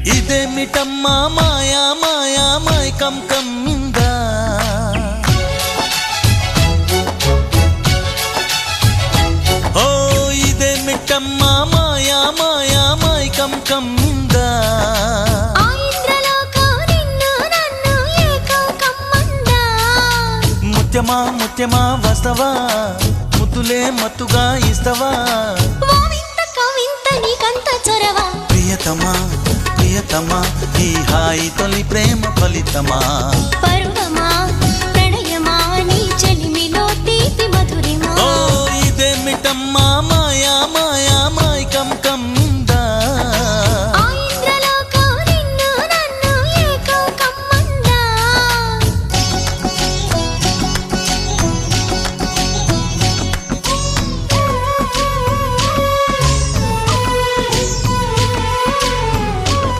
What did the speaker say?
ఇదేమిటమ్మా మాయా మాయా మైకం కమ్మిందా ఓ ఇదేమిటమ్మా మాయా మాయా మైకం కమ్మిందా ముత్యమా ముత్యమా వస్తవా ముద్దులే మత్తుగా ఇస్తవా ప్రియతమా ప్రియతమా ఈ హాయి తొలి ప్రేమ ఫలితమా పరువమా ప్రణయమా నీ చెలిమిలో తీపి మధురిమా ఓ ఇదేమిటమ్మా మాయా మాయా